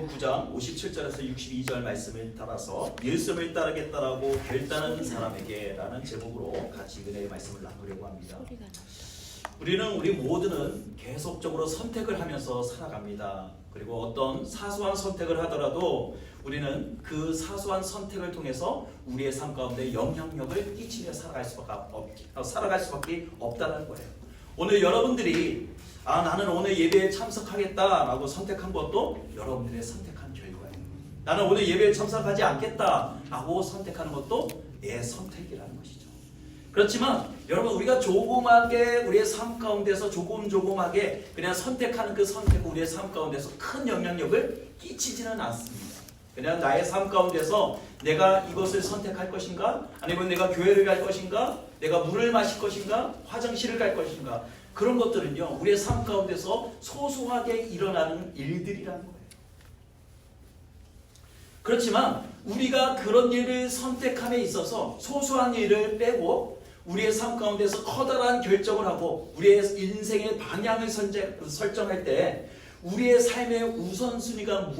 9장 57절에서 62절 말씀을 따라서 예수를 따르겠다라고 결단한 사람에게 라는 제목으로 같이 은혜의 말씀을 나누려고 합니다. 우리 모두는 계속적으로 선택을 하면서 살아갑니다. 그리고 어떤 사소한 선택을 하더라도 우리는 그 사소한 선택을 통해서 우리의 삶 가운데 영향력을 끼치며 살아갈 수밖에 없다는 거예요. 오늘 여러분들이 나는 오늘 예배에 참석하겠다라고 선택한 것도 여러분들의 선택한 결과예요. 나는 오늘 예배에 참석하지 않겠다라고 선택하는 것도 내 선택이라는 것이죠. 그렇지만 여러분, 우리가 조그맣게 우리의 삶 가운데서 조금하게 그냥 선택하는 그 선택은 우리의 삶 가운데서 큰 영향력을 끼치지는 않습니다. 그냥 나의 삶 가운데서 내가 이것을 선택할 것인가, 아니면 내가 교회를 갈 것인가, 내가 물을 마실 것인가, 화장실을 갈 것인가, 그런 것들은요 우리의 삶 가운데서 소소하게 일어나는 일들이라는 거예요. 그렇지만 우리가 그런 일을 선택함에 있어서 소소한 일을 빼고 우리의 삶 가운데서 커다란 결정을 하고 우리의 인생의 방향을 설정할 때 우리의 삶의 우선순위가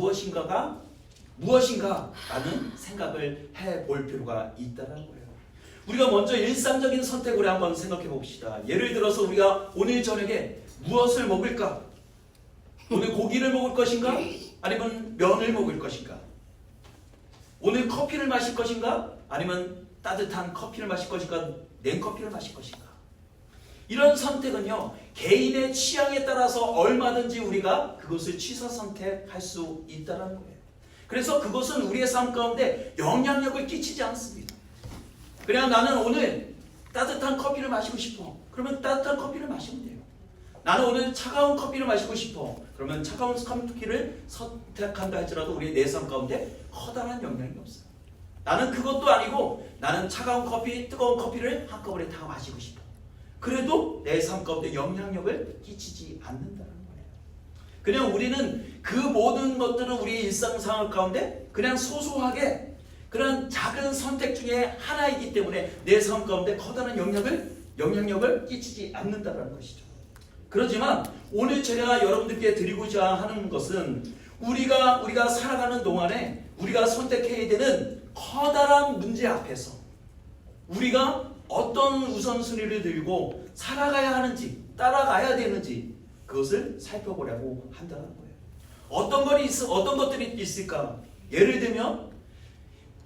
무엇인가라는 생각을 해볼 필요가 있다는 거예요. 우리가 먼저 일상적인 선택으로 한번 생각해 봅시다. 예를 들어서 우리가 오늘 저녁에 무엇을 먹을까? 오늘 고기를 먹을 것인가? 아니면 면을 먹을 것인가? 오늘 커피를 마실 것인가? 아니면 따뜻한 커피를 마실 것인가? 냉커피를 마실 것인가? 이런 선택은요 개인의 취향에 따라서 얼마든지 우리가 그것을 취사 선택할 수 있다는 거예요. 그래서 그것은 우리의 삶 가운데 영향력을 끼치지 않습니다. 그냥 나는 오늘 따뜻한 커피를 마시고 싶어. 그러면 따뜻한 커피를 마시면 돼요. 나는 오늘 차가운 커피를 마시고 싶어. 그러면 차가운 커피를 선택한다 할지라도 우리의 내 삶 가운데 커다란 영향이 없어요. 나는 그것도 아니고 나는 차가운 커피, 뜨거운 커피를 한꺼번에 다 마시고 싶어. 그래도 내 삶 가운데 영향력을 끼치지 않는다는 거예요. 그냥 우리는 그 모든 것들은 우리의 일상생활 가운데 그냥 소소하게 그런 작은 선택 중에 하나이기 때문에 내 삶 가운데 커다란 영향력을 끼치지 않는다는 것이죠. 그렇지만 오늘 제가 여러분들께 드리고자 하는 것은 우리가 살아가는 동안에 우리가 선택해야 되는 커다란 문제 앞에서 우리가 어떤 우선순위를 들고 살아가야 하는지 따라가야 되는지 그것을 살펴보려고 한다는 거예요. 어떤 것들이 있을까? 예를 들면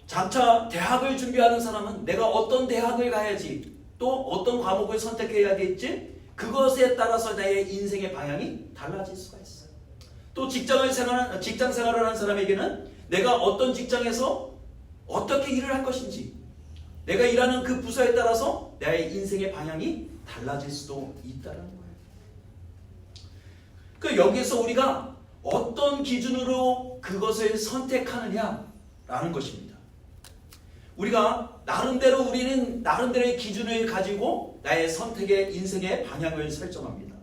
장차 대학을 준비하는 사람은 내가 어떤 대학을 가야지, 또 어떤 과목을 선택해야 될지 그것에 따라서 나의 인생의 방향이 달라질 수가 있어요. 또 직장 생활을 하는 사람에게는 내가 어떤 직장에서 어떻게 일을 할 것인지, 내가 일하는 그 부서에 따라서 나의 인생의 방향이 달라질 수도 있다는 거예요. 그 여기에서 우리가 어떤 기준으로 그것을 선택하느냐라는 것입니다. 우리가 우리는 나름대로의 기준을 가지고 나의 선택의 인생의 방향을 설정합니다.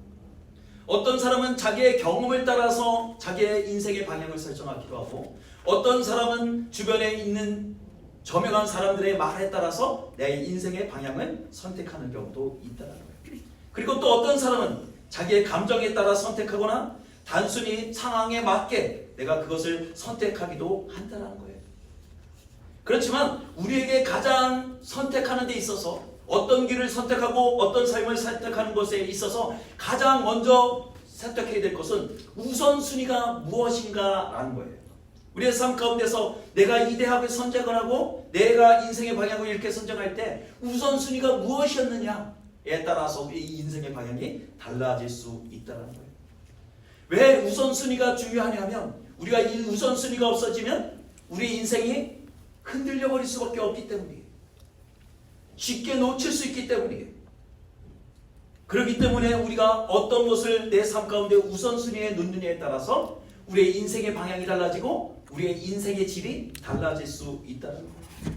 어떤 사람은 자기의 경험을 따라서 자기의 인생의 방향을 설정하기도 하고, 어떤 사람은 주변에 있는 저명한 사람들의 말에 따라서 내 인생의 방향을 선택하는 경우도 있다는 거예요. 그리고 또 어떤 사람은 자기의 감정에 따라 선택하거나 단순히 상황에 맞게 내가 그것을 선택하기도 한다는 거예요. 그렇지만 우리에게 가장 선택하는 데 있어서 어떤 길을 선택하고 어떤 삶을 선택하는 것에 있어서 가장 먼저 선택해야 될 것은 우선순위가 무엇인가라는 거예요. 우리의 삶 가운데서 내가 이 대학을 선택을 하고 내가 인생의 방향을 이렇게 선정할 때 우선순위가 무엇이었느냐에 따라서 우리 인생의 방향이 달라질 수 있다는 거예요. 왜 우선순위가 중요하냐면 우리가 이 우선순위가 없어지면 우리 인생이 흔들려 버릴 수밖에 없기 때문이에요. 쉽게 놓칠 수 있기 때문이에요. 그렇기 때문에 우리가 어떤 것을 내 삶 가운데 우선순위에 놓느냐에 따라서 우리의 인생의 방향이 달라지고 우리의 인생의 질이 달라질 수 있다는 거예요.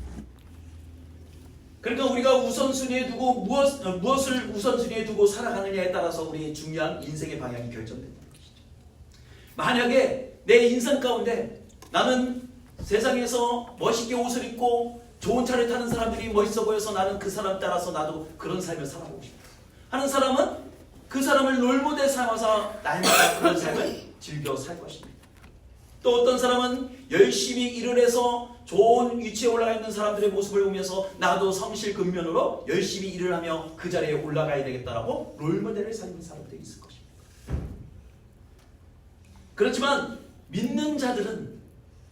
그러니까 우리가 우선순위에 두고 무엇을 우선순위에 두고 살아가느냐에 따라서 우리의 중요한 인생의 방향이 결정된다는 것이죠. 만약에 내 인생 가운데 나는 세상에서 멋있게 옷을 입고 좋은 차를 타는 사람들이 멋있어 보여서 나는 그 사람 따라서 나도 그런 삶을 살아보고 싶다 하는 사람은 그 사람을 롤모델 삼아서 날마다 그런 삶을 즐겨 살 것입니다. 또 어떤 사람은 열심히 일을 해서 좋은 위치에 올라가 있는 사람들의 모습을 보면서 나도 성실 근면으로 열심히 일을 하며 그 자리에 올라가야 되겠다라고 롤모델을 삼는 사람들이 있을 것입니다. 그렇지만 믿는 자들은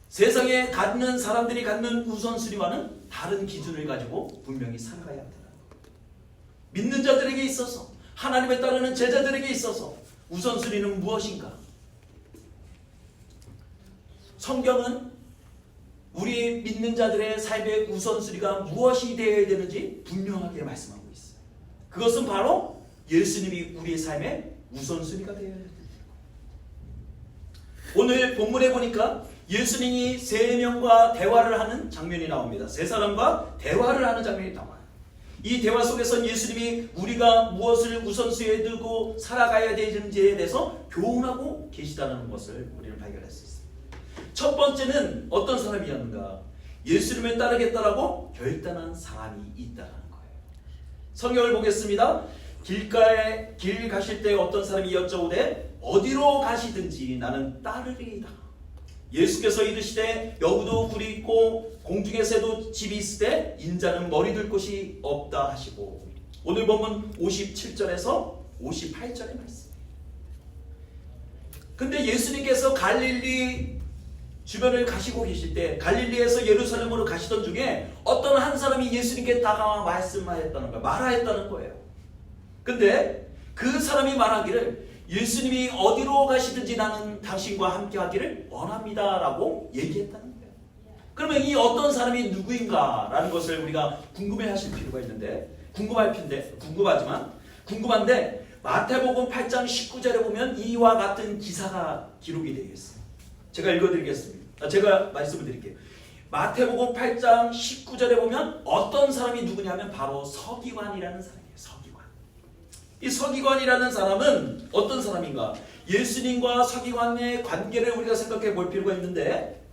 세상에 갖는 사람들이 갖는 우선순위와는 다른 기준을 가지고 분명히 살아가야 한다는 것. 믿는 자들에게 있어서, 하나님에 따르는 제자들에게 있어서 우선순위는 무엇인가? 성경은 우리 믿는 자들의 삶의 우선순위가 무엇이 되어야 되는지 분명하게 말씀하고 있어요. 그것은 바로 예수님이 우리의 삶의 우선순위가 되어야 됩니다. 오늘 본문에 보니까 예수님이 세 명과 대화를 하는 장면이 나옵니다. 세 사람과 대화를 하는 장면이 나와요. 이 대화 속에서 예수님이 우리가 무엇을 우선순위에 두고 살아가야 되는지에 대해서 교훈하고 계시다는 것을 우리는 발견할 수 있습니다. 첫 번째는 어떤 사람이었는가? 예수님을 따르겠다라고 결단한 사람이 있다는 거예요. 성경을 보겠습니다. 길가에 길 가실 때 어떤 사람이 여쭤오되 어디로 가시든지 나는 따르리이다. 예수께서 이르시되 여우도 굴이 있고 공중의 새도 집이 있으되 인자는 머리 둘 곳이 없다 하시고, 오늘 본문 57절에서 58절의 말씀이에요. 근데 예수님께서 갈릴리 주변을 가시고 계실 때 갈릴리에서 예루살렘으로 가시던 중에 어떤 한 사람이 예수님께 다가와 말씀하였다는 거예요. 말하였다는 거예요. 근데 그 사람이 말하기를 예수님이 어디로 가시든지 나는 당신과 함께 하기를 원합니다 라고 얘기했다는 거예요. 그러면 이 어떤 사람이 누구인가 라는 것을 우리가 궁금해하실 필요가 있는데, 궁금한데 마태복음 8장 19절에 보면 이와 같은 기사가 기록이 되어 있어요. 제가 읽어드리겠습니다. 제가 말씀을 드릴게요. 마태복음 8장 19절에 보면 어떤 사람이 누구냐면 바로 서기관이라는 사람이에요. 서기관. 이 서기관이라는 사람은 어떤 사람인가? 예수님과 서기관의 관계를 우리가 생각해 볼 필요가 있는데,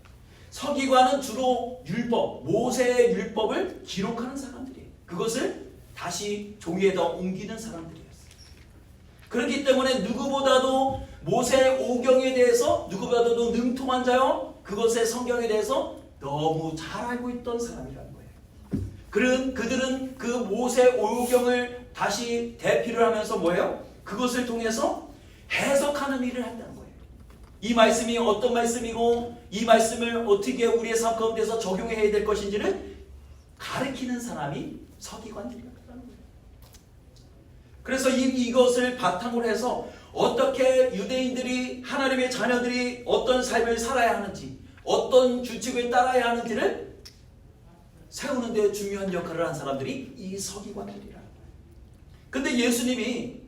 서기관은 주로 율법, 모세의 율법을 기록하는 사람들이에요. 그것을 다시 종이에다 옮기는 사람들이었어요. 그렇기 때문에 누구보다도 모세의 오경에 대해서 누구보다도 능통한 자요, 그것의 성경에 대해서 너무 잘 알고 있던 사람이라는 거예요. 그들은 그 모세 오경을 다시 대피를 하면서 뭐예요? 그것을 통해서 해석하는 일을 한다는 거예요. 이 말씀이 어떤 말씀이고 이 말씀을 어떻게 우리의 삶 가운데서 적용해야 될 것인지를 가르치는 사람이 서기관들이라는 거예요. 그래서 이것을 바탕으로 해서 어떻게 유대인들이, 하나님의 자녀들이 어떤 삶을 살아야 하는지, 어떤 규칙을 따라야 하는지를 세우는 데 중요한 역할을 한 사람들이 이 서기관들이라는 거예요. 근데 예수님이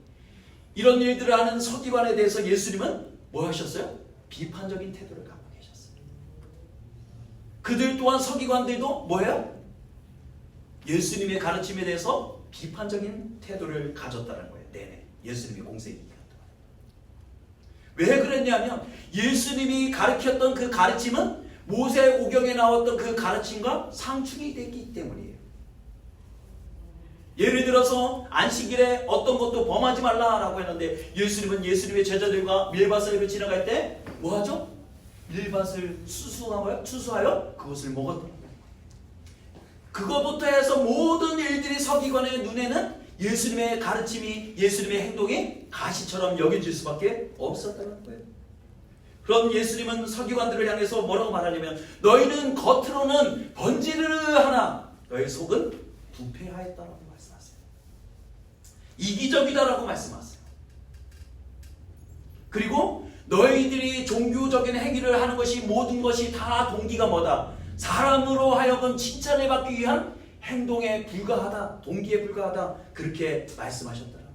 이런 일들을 하는 서기관에 대해서 예수님은 뭐 하셨어요? 비판적인 태도를 갖고 계셨어요. 그들 또한 서기관들도 뭐예요? 예수님의 가르침에 대해서 비판적인 태도를 가졌다는 거예요. 네네. 예수님이 공생의 기간 동안. 왜 그랬냐면 예수님이 가르쳤던 그 가르침은 모세 오경에 나왔던 그 가르침과 상충이 됐기 때문이에요. 예를 들어서 안식일에 어떤 것도 범하지 말라라고 했는데 예수님은 예수님의 제자들과 밀밭을 지나갈 때 뭐하죠? 밀밭을 수수하여 그것을 먹었던 거예요. 그것부터 해서 모든 일들이 서기관의 눈에는 예수님의 가르침이, 예수님의 행동이 가시처럼 여겨질 수밖에 없었다는 거예요. 그럼 예수님은 서기관들을 향해서 뭐라고 말하냐면 너희는 겉으로는 번지르르 하나 너희 속은 부패하였다라고 말씀하세요. 이기적이다라고 말씀하세요. 그리고 너희들이 종교적인 행위를 하는 것이 모든 것이 다 동기가 뭐다? 사람으로 하여금 칭찬을 받기 위한 행동에 불과하다, 동기에 불과하다, 그렇게 말씀하셨다는 거예요.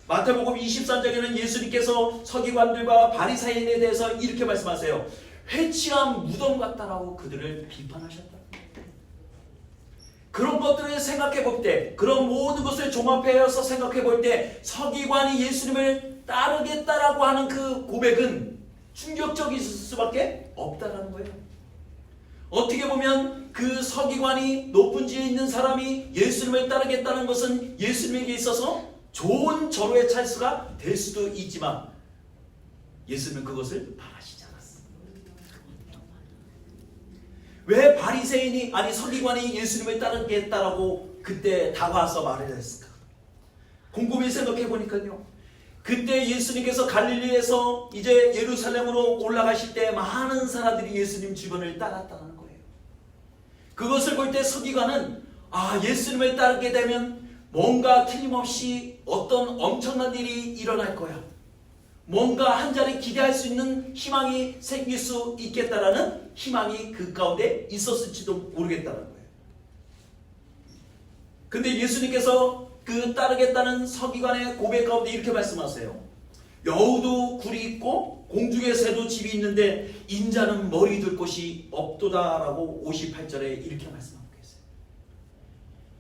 마태복음 23장에는 예수님께서 서기관들과 바리사인에 대해서 이렇게 말씀하세요. 회치한 무덤 같다라고 그들을 비판하셨다. 그런 것들을 생각해 볼 때, 그런 모든 것을 종합해서 생각해 볼 때 서기관이 예수님을 따르겠다라고 하는 그 고백은 충격적일 수밖에 없다라는 거예요. 어떻게 보면 그 서기관이 높은 지에 있는 사람이 예수님을 따르겠다는 것은 예수님에게 있어서 좋은 절호의 찬스가 될 수도 있지만 예수님은 그것을 바라시지 않았어요. 바리새인이 아니 서기관이 예수님을 따르겠다라고 그때 다가와서 말을 했을까? 곰곰이 생각해 보니까요. 그때 예수님께서 갈릴리에서 이제 예루살렘으로 올라가실 때 많은 사람들이 예수님 주변을 따랐다는 거예요. 그것을 볼 때 서기관은 예수님을 따르게 되면 뭔가 틀림없이 어떤 엄청난 일이 일어날 거야. 뭔가 한 자리 기대할 수 있는 희망이 생길 수 있겠다라는 희망이 그 가운데 있었을지도 모르겠다는 거예요. 근데 예수님께서 그 따르겠다는 서기관의 고백 가운데 이렇게 말씀하세요. 여우도 굴이 있고 공중의 새도 집이 있는데 인자는 머리 둘 곳이 없도다라고 58절에 이렇게 말씀하고 계세요.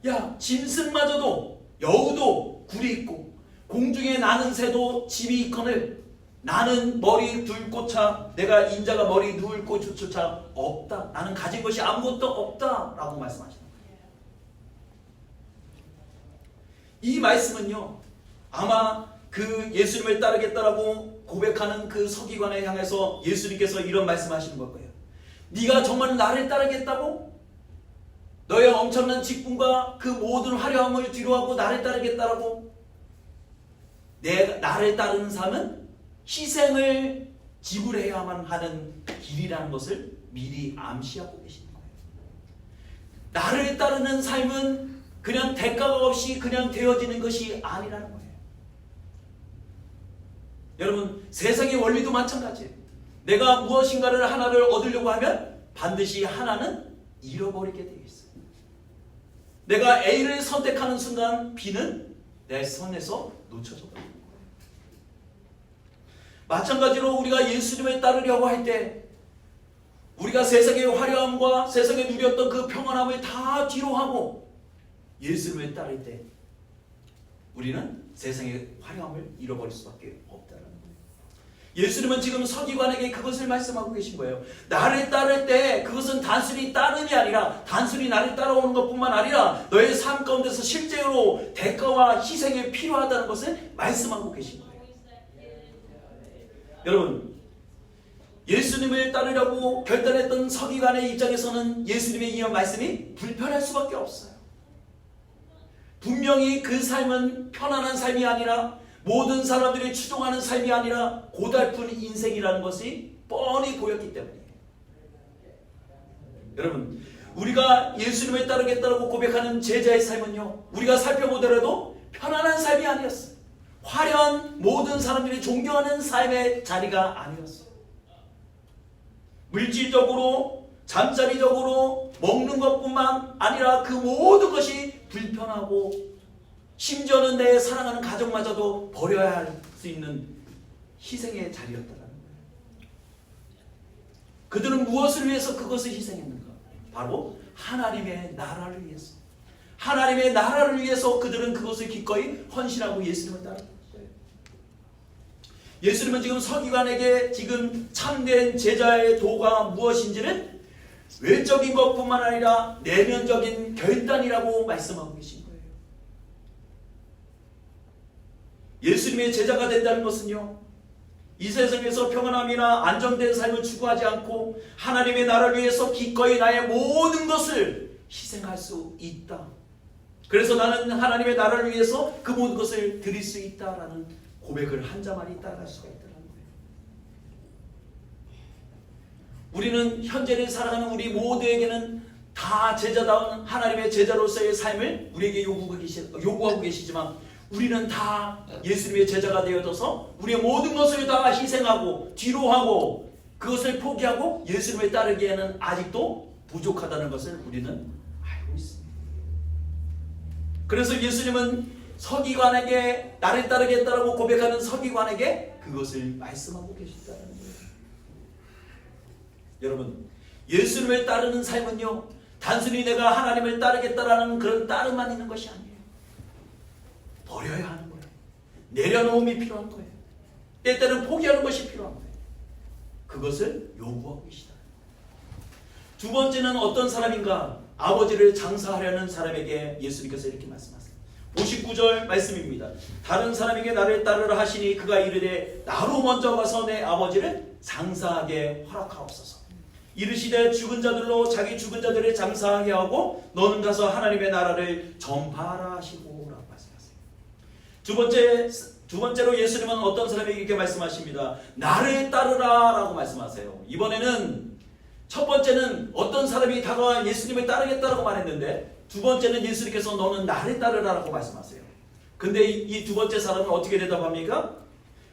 야, 짐승마저도 여우도 굴이 있고 공중에 나는 새도 집이 있거늘 나는 머리 둘 곳차 내가 인자가 머리 누울 곳조차 없다. 나는 가진 것이 아무것도 없다라고 말씀하시는 거예요. 이 말씀은요, 아마 그 예수님을 따르겠다라고 고백하는 그 서기관에 향해서 예수님께서 이런 말씀하시는 걸 거예요. 네가 정말 나를 따르겠다고? 너의 엄청난 직분과 그 모든 화려함을 뒤로하고 나를 따르겠다라고? 나를 따르는 삶은 희생을 지불해야만 하는 길이라는 것을 미리 암시하고 계시는 거예요. 나를 따르는 삶은 그냥 대가가 없이 그냥 되어지는 것이 아니라는 거예요. 여러분, 세상의 원리도 마찬가지예요. 내가 무엇인가를 하나를 얻으려고 하면 반드시 하나는 잃어버리게 되어 있어요. 내가 A를 선택하는 순간 B는 내 손에서 놓쳐져 버립니다. 마찬가지로 우리가 예수님을 따르려고 할 때 우리가 세상의 화려함과 세상에 누렸던 그 평안함을 다 뒤로하고 예수님을 따를 때 우리는 세상의 화려함을 잃어버릴 수밖에 없다는 거예요. 예수님은 지금 서기관에게 그것을 말씀하고 계신 거예요. 나를 따를 때 그것은 단순히 따름이 아니라 단순히 나를 따라오는 것뿐만 아니라 너의 삶 가운데서 실제로 대가와 희생이 필요하다는 것을 말씀하고 계신 거예요. 여러분, 예수님을 따르려고 결단했던 서기관의 입장에서는 예수님의 이 말씀이 불편할 수밖에 없어요. 분명히 그 삶은 편안한 삶이 아니라 모든 사람들이 추종하는 삶이 아니라 고달픈 인생이라는 것이 뻔히 보였기 때문이에요. 여러분, 우리가 예수님을 따르겠다고 고백하는 제자의 삶은요, 우리가 살펴보더라도 편안한 삶이 아니었어요. 화려한 모든 사람들이 존경하는 삶의 자리가 아니었어요. 물질적으로, 잠자리적으로 먹는 것뿐만 아니라 그 모든 것이 불편하고 심지어는 내 사랑하는 가족마저도 버려야 할 수 있는 희생의 자리였다는 거예요. 그들은 무엇을 위해서 그것을 희생했는가? 바로 하나님의 나라를 위해서. 하나님의 나라를 위해서 그들은 그것을 기꺼이 헌신하고 예수님을 따르는 거예요. 예수님은 지금 서기관에게 지금 참된 제자의 도가 무엇인지는 외적인 것뿐만 아니라 내면적인 결단이라고 말씀하고 계신 거예요. 예수님의 제자가 된다는 것은요, 이 세상에서 평안함이나 안정된 삶을 추구하지 않고 하나님의 나라를 위해서 기꺼이 나의 모든 것을 희생할 수 있다. 그래서 나는 하나님의 나라를 위해서 그 모든 것을 드릴 수 있다라는 고백을 한 자만이 따라갈 수가 있다는 거예요. 우리는 현재를 살아가는 우리 모두에게는 다 제자다운 하나님의 제자로서의 삶을 우리에게 요구하고 계시지만 우리는 다 예수님의 제자가 되어져서 우리의 모든 것을 다 희생하고 뒤로하고 그것을 포기하고 예수님을 따르기에는 아직도 부족하다는 것을 우리는 알고 있습니다. 그래서 예수님은 서기관에게 나를 따르겠다라고 고백하는 서기관에게 그것을 말씀하고 계시다는 거예요. 여러분, 예수님을 따르는 삶은요, 단순히 내가 하나님을 따르겠다라는 그런 따름만 있는 것이 아니에요. 버려야 하는 거예요. 내려놓음이 필요한 거예요. 때때는 포기하는 것이 필요한 거예요. 그것을 요구하고 계시다. 두 번째는 어떤 사람인가? 아버지를 장사하려는 사람에게 예수님께서 이렇게 말씀하세요. 59절 말씀입니다. 다른 사람에게 나를 따르라 하시니 그가 이르되 나로 먼저 가서 내 아버지를 장사하게 허락하옵소서. 이르시되 죽은 자들로 자기 죽은 자들을 장사하게 하고 너는 가서 하나님의 나라를 전파하라 하시고 라고 말씀하세요. 두 번째로 예수님은 어떤 사람에게 이렇게 말씀하십니다. 나를 따르라 라고 말씀하세요. 이번에는 첫 번째는 어떤 사람이 다가와 예수님을 따르겠다라고 말했는데 두 번째는 예수님께서 너는 나를 따르라 라고 말씀하세요. 근데 이 두 번째 사람은 어떻게 대답합니까?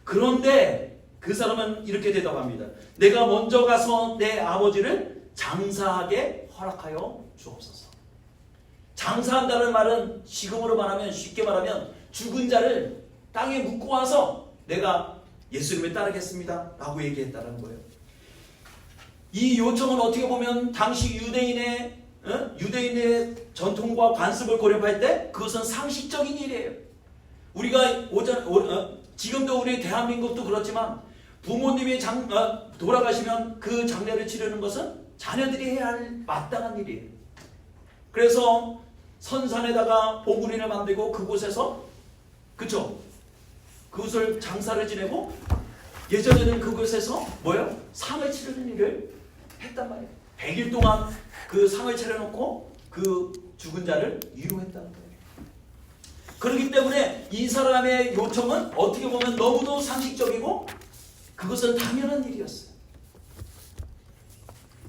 그런데 그 사람은 이렇게 대답합니다. 내가 먼저 가서 내 아버지를 장사하게 허락하여 주옵소서. 장사한다는 말은 지금으로 말하면 쉽게 말하면 죽은 자를 땅에 묻고 와서 내가 예수님을 따르겠습니다 라고 얘기했다는 거예요. 이 요청은 어떻게 보면 당시 유대인의 전통과 관습을 고려할 때 그것은 상식적인 일이에요. 우리가 지금도 우리 대한민국도 그렇지만 부모님이 돌아가시면 그 장례를 치르는 것은 자녀들이 해야 할 마땅한 일이에요. 그래서 선산에다가 봉우리를 만들고 그곳에서 그곳을 장사를 지내고 예전에는 그곳에서 상을 치르는 일을 했단 말이에요. 100일 동안 그 상을 차려놓고 그 죽은 자를 위로했다는 거예요. 그렇기 때문에 이 사람의 요청은 어떻게 보면 너무도 상식적이고 그것은 당연한 일이었어요.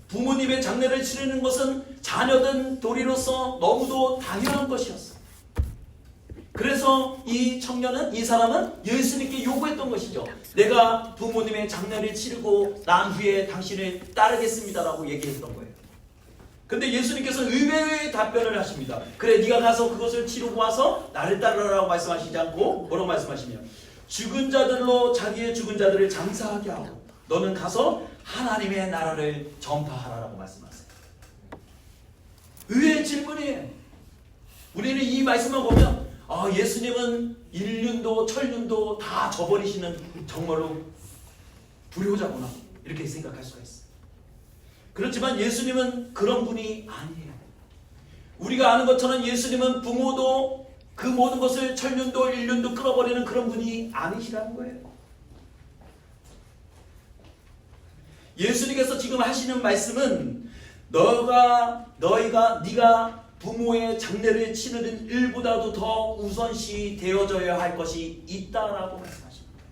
부모님의 장례를 치르는 것은 자녀든 도리로서 너무도 당연한 것이었어요. 그래서 이 사람은 예수님께 요구했던 것이죠. 내가 부모님의 장례를 치르고 난 후에 당신을 따르겠습니다라고 얘기했던 거예요. 근데 예수님께서 의외의 답변을 하십니다. 그래, 네가 가서 그것을 치르고 와서 나를 따르라고 말씀하시지 않고 뭐라고 말씀하시며 죽은 자들로 자기의 죽은 자들을 장사하게 하고 너는 가서 하나님의 나라를 전파하라라고 말씀하세요. 의외의 질문이에요. 우리는 이 말씀을 보면 예수님은 인륜도 천륜도 다 저버리시는 정말로 불효자구나 이렇게 생각할 수가 있어요. 그렇지만 예수님은 그런 분이 아니에요. 우리가 아는 것처럼 예수님은 부모도 그 모든 것을 천륜도 인륜도 끌어버리는 그런 분이 아니시라는 거예요. 예수님께서 지금 하시는 말씀은 네가 부모의 장례를 치르는 일보다도 더 우선시 되어져야 할 것이 있다라고 말씀하십니다.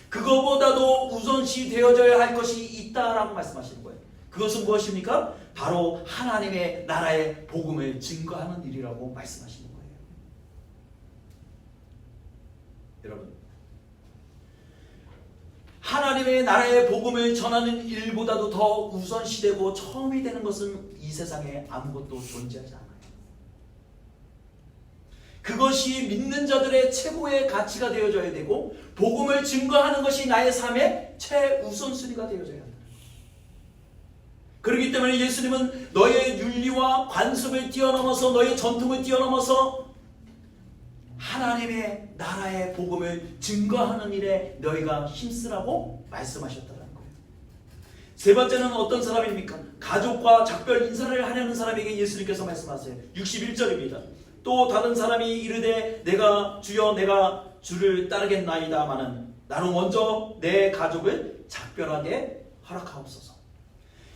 그거보다도 우선시 되어져야 할 것이 있다라고 말씀하시는 거예요. 그것은 무엇입니까? 바로 하나님의 나라의 복음을 증거하는 일이라고 말씀하시는 거예요. 여러분, 하나님의 나라의 복음을 전하는 일보다도 더 우선시되고 처음이 되는 것은 이 세상에 아무것도 존재하지 않아요. 그것이 믿는 자들의 최고의 가치가 되어져야 되고 복음을 증거하는 것이 나의 삶의 최우선순위가 되어져야 한다. 그렇기 때문에 예수님은 너의 윤리와 관습을 뛰어넘어서 너의 전통을 뛰어넘어서 하나님의 나라의 복음을 증거하는 일에 너희가 힘쓰라고 말씀하셨다는 거예요. 세 번째는 어떤 사람입니까? 가족과 작별 인사를 하려는 사람에게 예수님께서 말씀하세요. 61절입니다. 또 다른 사람이 이르되 내가 주여 내가 주를 따르겠나이다마는 나는 먼저 내 가족을 작별하게 허락하옵소서.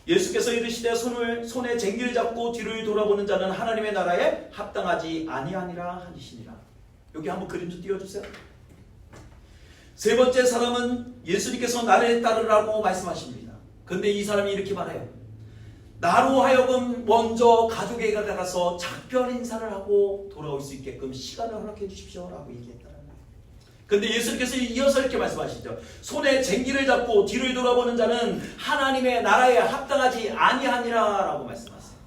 예수께서 이르시되 손에 쟁기를 잡고 뒤를 돌아보는 자는 하나님의 나라에 합당하지 아니하니라 하시니라. 여기 한번 그림 좀 띄워주세요. 세 번째 사람은 예수님께서 나를 따르라고 말씀하십니다. 근데 이 사람이 이렇게 말해요. 나로 하여금 먼저 가족에게 가서 작별 인사를 하고 돌아올 수 있게끔 시간을 허락해 주십시오 라고 얘기했다는 거예요. 근데 예수님께서 이어서 이렇게 말씀하시죠. 손에 쟁기를 잡고 뒤를 돌아보는 자는 하나님의 나라에 합당하지 아니하니라 라고 말씀하세요.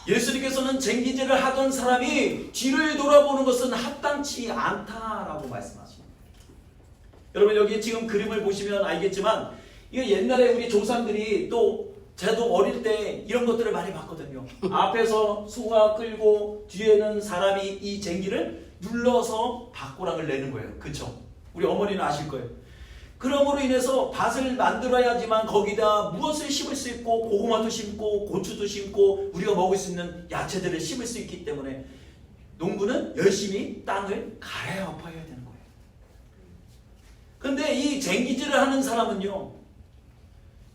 예수님께서는 쟁기질을 하던 사람이 뒤를 돌아보는 것은 합당치 않다라고 말씀하십니다. 여러분, 여기 지금 그림을 보시면 알겠지만 이거 옛날에 우리 조상들이 저도 어릴 때 이런 것들을 많이 봤거든요. 앞에서 소가 끌고 뒤에는 사람이 이 쟁기를 눌러서 밭고랑을 내는 거예요. 그쵸? 우리 어머니는 아실 거예요. 그러므로 인해서 밭을 만들어야지만 거기다 무엇을 심을 수 있고 고구마도 심고 고추도 심고 우리가 먹을 수 있는 야채들을 심을 수 있기 때문에 농부는 열심히 땅을 갈아야 엎어야 되는 거예요. 근데 이 쟁기질을 하는 사람은요,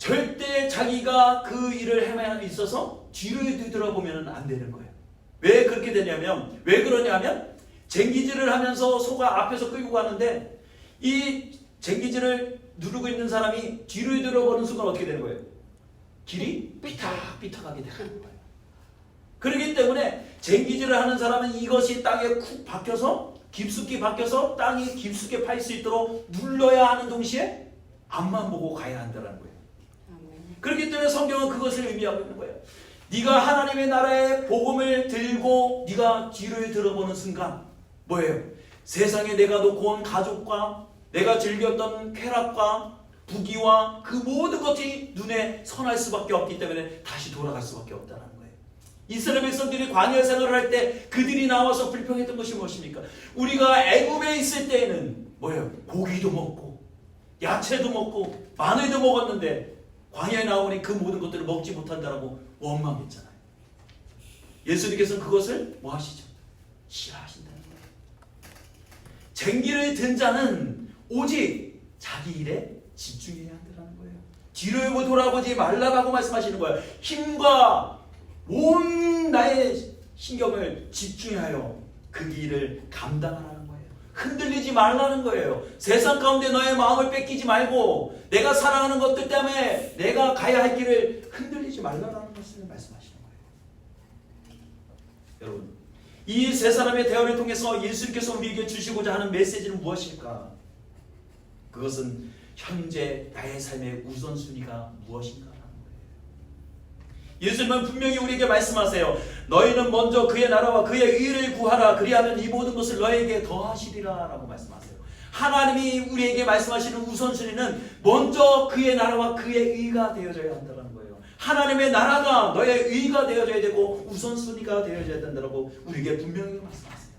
절대 자기가 그 일을 행함에 있어서 뒤로 뒤돌아보면 안 되는 거예요. 왜 그렇게 되냐면, 왜 그러냐면 쟁기질을 하면서 소가 앞에서 끌고 가는데 이 쟁기질을 누르고 있는 사람이 뒤로 뒤돌아보는 순간 어떻게 되는 거예요? 길이 삐딱삐딱하게 되는 거예요. 그렇기 때문에 쟁기질을 하는 사람은 이것이 땅에 쿡 박혀서 깊숙이 박혀서 땅이 깊숙이 파일 수 있도록 눌러야 하는 동시에 앞만 보고 가야 한다는 거예요. 그렇기 때문에 성경은 그것을 의미하고 있는 거예요. 네가 하나님의 나라의 복음을 들고 네가 뒤를 들어보는 순간 뭐예요? 세상에 내가 놓고 온 가족과 내가 즐겼던 쾌락과 부귀와 그 모든 것이 눈에 선할 수밖에 없기 때문에 다시 돌아갈 수밖에 없다는 거예요. 이스라엘 백성들이 광야 생활을 할 때 그들이 나와서 불평했던 것이 무엇입니까? 우리가 애굽에 있을 때에는 뭐예요? 고기도 먹고 야채도 먹고 마늘도 먹었는데 광야에 나오니 그 모든 것들을 먹지 못한다라고 원망했잖아요. 예수님께서는 그것을 뭐 하시죠? 싫어하신다는 거예요. 쟁기를 든 자는 오직 자기 일에 집중해야 한다는 거예요. 뒤로 돌아보지 말라고 말씀하시는 거예요. 힘과 온 나의 신경을 집중하여 그 일을 감당하라는 거예요. 흔들리지 말라는 거예요. 세상 가운데 너의 마음을 뺏기지 말고 내가 사랑하는 것들 때문에 내가 가야 할 길을 흔들리지 말라는 것을 말씀하시는 거예요. 여러분, 이 세 사람의 대화를 통해서 예수님께서 우리에게 주시고자 하는 메시지는 무엇일까? 그것은 현재 나의 삶의 우선순위가 무엇인가? 예수님은 분명히 우리에게 말씀하세요. 너희는 먼저 그의 나라와 그의 의를 구하라. 그리하면 이 모든 것을 너에게 더하시리라 라고 말씀하세요. 하나님이 우리에게 말씀하시는 우선순위는 먼저 그의 나라와 그의 의가 되어져야 한다는 거예요. 하나님의 나라가 너의 의가 되어져야 되고 우선순위가 되어져야 된다고 우리에게 분명히 말씀하세요.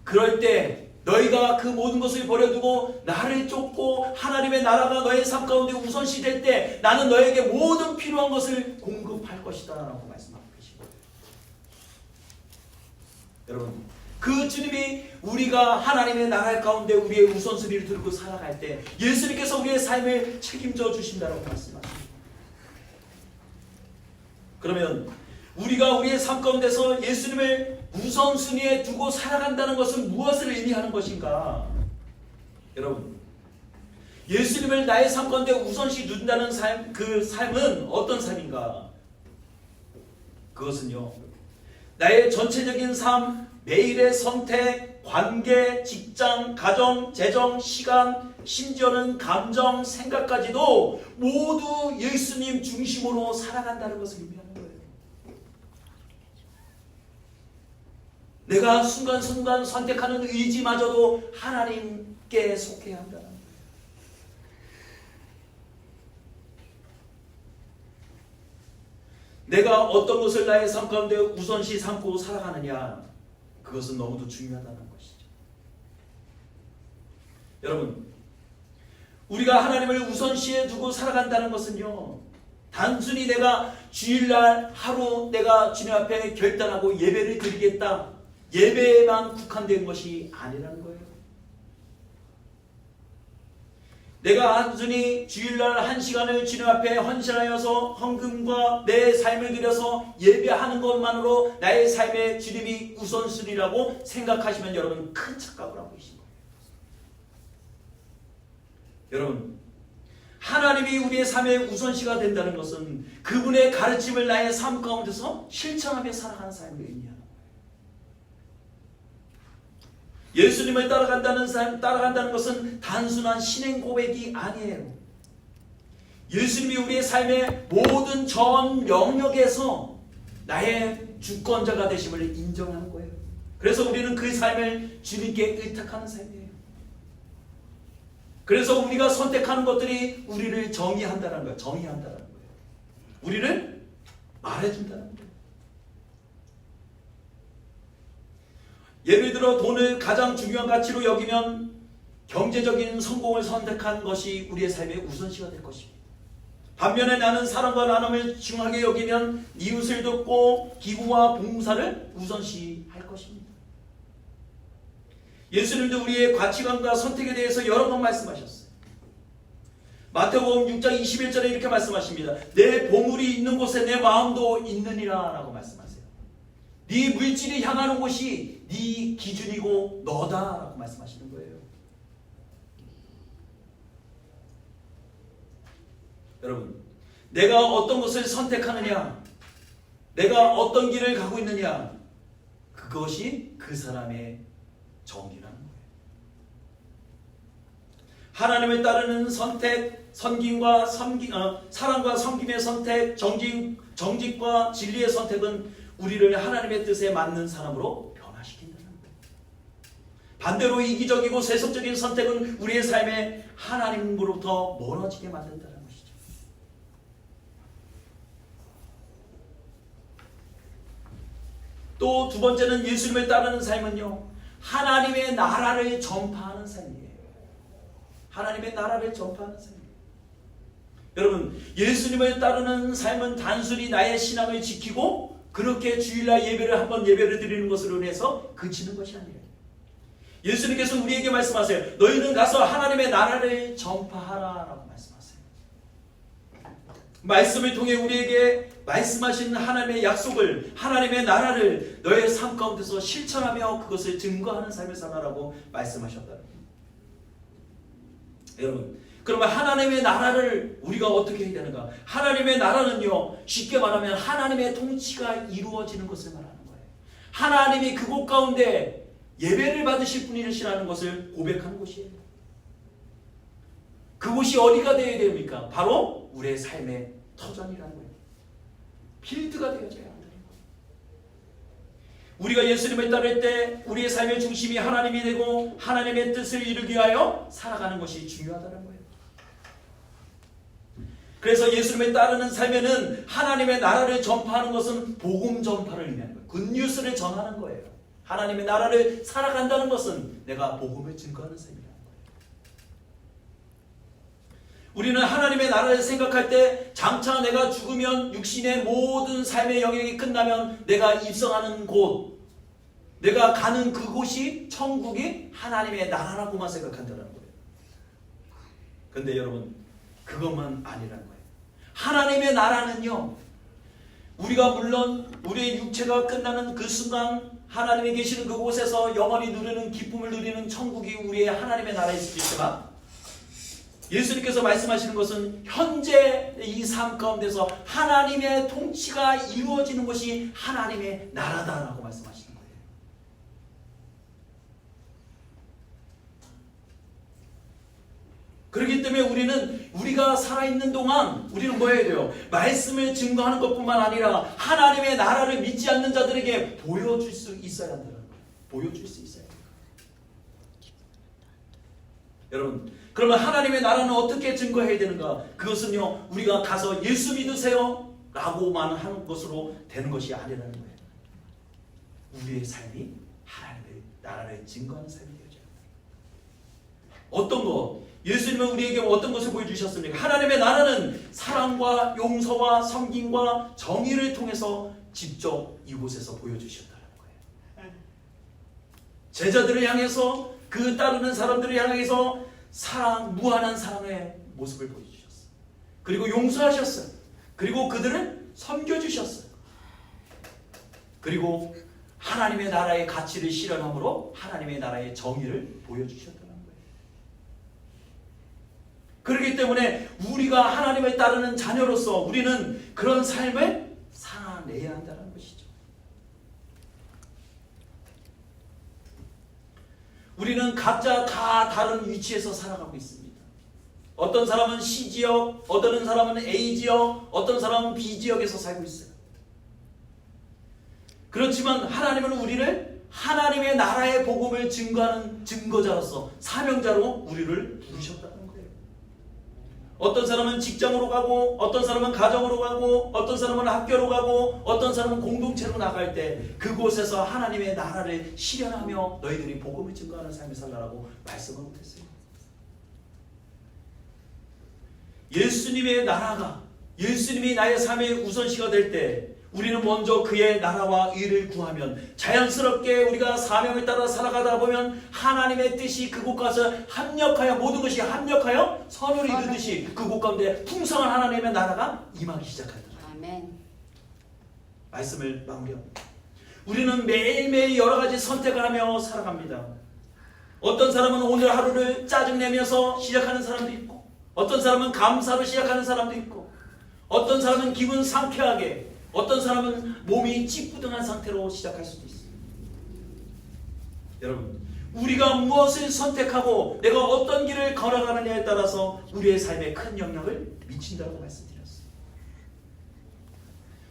그럴 때 너희가 그 모든 것을 버려두고 나를 쫓고 하나님의 나라가 너의 삶 가운데 우선시 될 때 나는 너에게 모든 필요한 것을 공급할 것이다 라고 말씀하고 계시고, 여러분, 그 주님이 우리가 하나님의 나라 가운데 우리의 우선순위를 들고 살아갈 때 예수님께서 우리의 삶을 책임져 주신다고 말씀하십니다. 그러면 우리가 우리의 삶 가운데서 예수님을 우선순위에 두고 살아간다는 것은 무엇을 의미하는 것인가? 여러분, 예수님을 나의 삶 가운데 우선시 둔다는 삶, 그 삶은 어떤 삶인가? 그것은요, 나의 전체적인 삶, 매일의 선택, 관계, 직장, 가정, 재정, 시간, 심지어는 감정, 생각까지도 모두 예수님 중심으로 살아간다는 것을 의미하는 거예요. 내가 순간순간 선택하는 의지마저도 하나님께 속해야 한다는 거예요. 내가 어떤 것을 나의 삶 가운데 우선시 삼고 살아가느냐, 그것은 너무도 중요하다는 것이죠. 여러분, 우리가 하나님을 우선시에 두고 살아간다는 것은요, 단순히 내가 주일날 하루 내가 주님 앞에 결단하고 예배를 드리겠다, 예배에만 국한된 것이 아니라는 거예요. 내가 단순히 주일날 1시간을 주님 앞에 헌신하여서 헌금과 내 삶을 드려서 예배하는 것만으로 나의 삶의 주님이 우선순위라고 생각하시면 여러분 큰 착각을 하고 계신 거예요. 여러분, 하나님이 우리의 삶의 우선시가 된다는 것은 그분의 가르침을 나의 삶 가운데서 실천하며 살아가는 삶을 의미합니다. 예수님을 따라간다는 삶, 따라간다는 것은 단순한 신앙 고백이 아니에요. 예수님이 우리의 삶의 모든 전 영역에서 나의 주권자가 되심을 인정하는 거예요. 그래서 우리는 그 삶을 주님께 의탁하는 삶이에요. 그래서 우리가 선택하는 것들이 우리를 정의한다는 거예요. 정의한다는 거예요. 우리를 말해준다는 거예요. 예를 들어 돈을 가장 중요한 가치로 여기면 경제적인 성공을 선택한 것이 우리의 삶의 우선시가 될 것입니다. 반면에 나는 사랑과 나눔을 중요하게 여기면 이웃을 돕고 기부와 봉사를 우선시할 것입니다. 예수님도 우리의 가치관과 선택에 대해서 여러 번 말씀하셨어요. 마태복음 6장 21절에 이렇게 말씀하십니다. 내 보물이 있는 곳에 내 마음도 있느니라 라고 말씀하세요. 네 물질이 향하는 곳이 네 기준이고 너다 라고 말씀하시는 거예요. 여러분, 내가 어떤 것을 선택하느냐, 내가 어떤 길을 가고 있느냐, 그것이 그 사람의 정기라는 거예요. 하나님을 따르는 선택, 사랑과 섬김의 선택, 정직과 진리의 선택은 우리를 하나님의 뜻에 맞는 사람으로 변화시킨다는 거예요. 반대로 이기적이고 세속적인 선택은 우리의 삶에 하나님으로부터 멀어지게 만든다는 것이죠. 또 두 번째는 예수님을 따르는 삶은요, 하나님의 나라를 전파하는 삶이에요. 하나님의 나라를 전파하는 삶이에요. 여러분, 예수님을 따르는 삶은 단순히 나의 신앙을 지키고 그렇게 주일날 예배를 드리는 것으로 인해서 그치는 것이 아니에요. 예수님께서 우리에게 말씀하세요. 너희는 가서 하나님의 나라를 전파하라 라고 말씀하세요. 말씀을 통해 우리에게 말씀하신 하나님의 약속을, 하나님의 나라를 너의 삶 가운데서 실천하며 그것을 증거하는 삶을 살아라고 말씀하셨다는 거예요. 여러분, 그러면 하나님의 나라를 우리가 어떻게 해야 되는가? 하나님의 나라는요, 쉽게 말하면 하나님의 통치가 이루어지는 것을 말하는 거예요. 하나님이 그곳 가운데 예배를 받으실 분이시라는 것을 고백하는 곳이에요. 그곳이 어디가 되어야 됩니까? 바로 우리의 삶의 터전이라는 거예요. 필드가 되어져야 한다는 거예요. 우리가 예수님을 따를 때 우리의 삶의 중심이 하나님이 되고 하나님의 뜻을 이루기 위하여 살아가는 것이 중요하다는 거예요. 그래서 예수님을 따르는 삶에는 하나님의 나라를 전파하는 것은 복음 전파를 의미하는 거예요. 굿뉴스를 전하는 거예요. 하나님의 나라를 살아간다는 것은 내가 복음을 증거하는 삶이라는 거예요. 우리는 하나님의 나라를 생각할 때 장차 내가 죽으면 육신의 모든 삶의 영역이 끝나면 내가 입성하는 곳, 내가 가는 그곳이 천국이 하나님의 나라라고만 생각한다는 거예요. 그런데 여러분, 그것만 아니라는 거예요. 하나님의 나라는요, 우리가 물론 우리의 육체가 끝나는 그 순간 하나님이 계시는 그곳에서 영원히 누리는 기쁨을 누리는 천국이 우리의 하나님의 나라일 수도 있지만, 예수님께서 말씀하시는 것은 현재 이 삶 가운데서 하나님의 통치가 이루어지는 것이 하나님의 나라다라고 말씀하시는 거예요. 그렇기 때문에 우리가 살아있는 동안 우리는 뭐 해야 돼요? 말씀을 증거하는 것뿐만 아니라 하나님의 나라를 믿지 않는 자들에게 보여줄 수 있어야 한다는 거예요. 보여줄 수 있어야 돼요. 여러분, 그러면 하나님의 나라는 어떻게 증거해야 되는가? 그것은요, 우리가 가서 예수 믿으세요 라고만 하는 것으로 되는 것이 아니라는 거예요. 우리의 삶이 하나님의 나라를 증거하는 삶이 되어져야 합니다. 어떤 것? 예수님은 우리에게 어떤 것을 보여주셨습니까? 하나님의 나라는 사랑과 용서와 섬김과 정의를 통해서 직접 이곳에서 보여주셨다는 거예요. 제자들을 향해서, 그 따르는 사람들을 향해서 무한한 사랑의 모습을 보여주셨어요. 그리고 용서하셨어요. 그리고 그들을 섬겨주셨어요. 그리고 하나님의 나라의 가치를 실현함으로 하나님의 나라의 정의를 보여주셨다는 거예요. 그렇기 때문에 우리가 하나님을 따르는 자녀로서 우리는 그런 삶을 살아내야 한다는 것이죠. 우리는 각자 다 다른 위치에서 살아가고 있습니다. 어떤 사람은 C지역, 어떤 사람은 A지역, 어떤 사람은 B지역에서 살고 있어요. 그렇지만 하나님은 우리를 하나님의 나라의 복음을 증거하는 증거자로서, 사명자로 우리를 부르셨다는 거예요. 어떤 사람은 직장으로 가고, 어떤 사람은 가정으로 가고, 어떤 사람은 학교로 가고, 어떤 사람은 공동체로 나갈 때 그곳에서 하나님의 나라를 실현하며 너희들이 복음을 증거하는 삶을 살라라고 말씀하고 있어요. 예수님의 나라가, 예수님이 나의 삶의 우선시가 될 때 우리는 먼저 그의 나라와 의를 구하면 자연스럽게 우리가 사명을 따라 살아가다 보면 하나님의 뜻이 그곳 가서 합력하여 모든 것이 합력하여 선을 이루듯이 그곳 가운데 풍성한 하나님의 나라가 임하기 시작하더라. 아멘. 말씀을 마무리합니다. 우리는 매일매일 여러 가지 선택을 하며 살아갑니다. 어떤 사람은 오늘 하루를 짜증내면서 시작하는 사람도 있고, 어떤 사람은 감사로 시작하는 사람도 있고, 어떤 사람은 기분 상쾌하게, 어떤 사람은 몸이 찌뿌둥한 상태로 시작할 수도 있어요. 여러분, 우리가 무엇을 선택하고 내가 어떤 길을 걸어가느냐에 따라서 우리의 삶에 큰 영향을 미친다고 말씀드렸어요.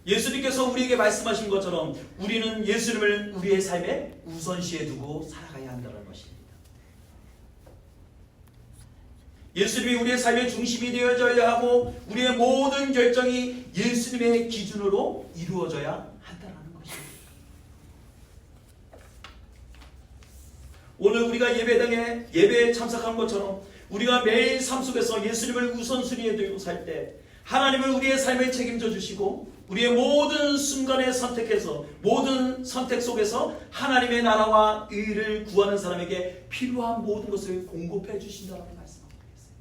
예수님께서 우리에게 말씀하신 것처럼 우리는 예수님을 우리의 삶에 우선시에 두고 살아가야 한다는 것입니다. 예수님이 우리의 삶의 중심이 되어져야 하고 우리의 모든 결정이 예수님의 기준으로 이루어져야 한다는 것입니다. 오늘 우리가 예배당에 예배에 참석한 것처럼 우리가 매일 삶 속에서 예수님을 우선순위에 두고 살 때 하나님을 우리의 삶을 책임져 주시고 우리의 모든 순간에 선택해서 모든 선택 속에서 하나님의 나라와 의를 구하는 사람에게 필요한 모든 것을 공급해 주신다고 말씀하고 있어요.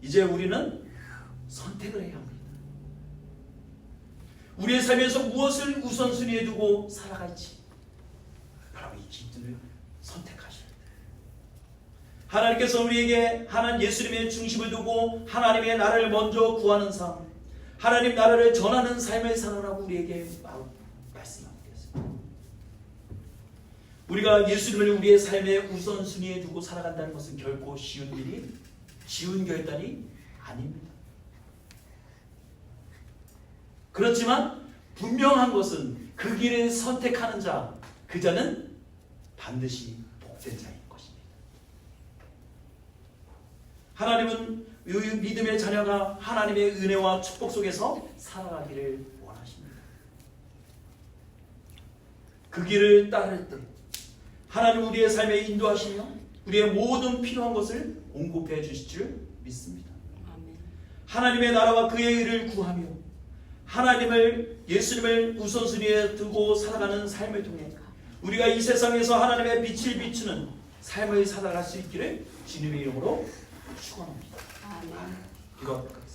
이제 우리는 선택을 해야 합니다. 우리의 삶에서 무엇을 우선순위에 두고 살아갈지 바로 이 기준을 선택하셔야 돼요. 하나님께서 우리에게 하나님 예수님의 중심을 두고 하나님의 나라를 먼저 구하는 삶, 하나님 나라를 전하는 삶을 살아라고 우리에게 말씀하고 계세요. 우리가 예수님을 우리의 삶의 우선순위에 두고 살아간다는 것은 결코 쉬운 결단이 아닙니다. 그렇지만 분명한 것은 그 길을 선택하는 자, 그 자는 반드시 복된 자인 것입니다. 하나님은 믿음의 자녀가 하나님의 은혜와 축복 속에서 살아가기를 원하십니다. 그 길을 따를 때 하나님 우리의 삶에 인도하시며 우리의 모든 필요한 것을 공급해 주실 줄 믿습니다. 하나님의 나라와 그의 의를 구하며 예수님을 우선순위에 두고 살아가는 삶을 통해 우리가 이 세상에서 하나님의 빛을 비추는 삶을 살아갈 수 있기를 주님의 이름으로 축원합니다. 기도하도록 하겠습니다.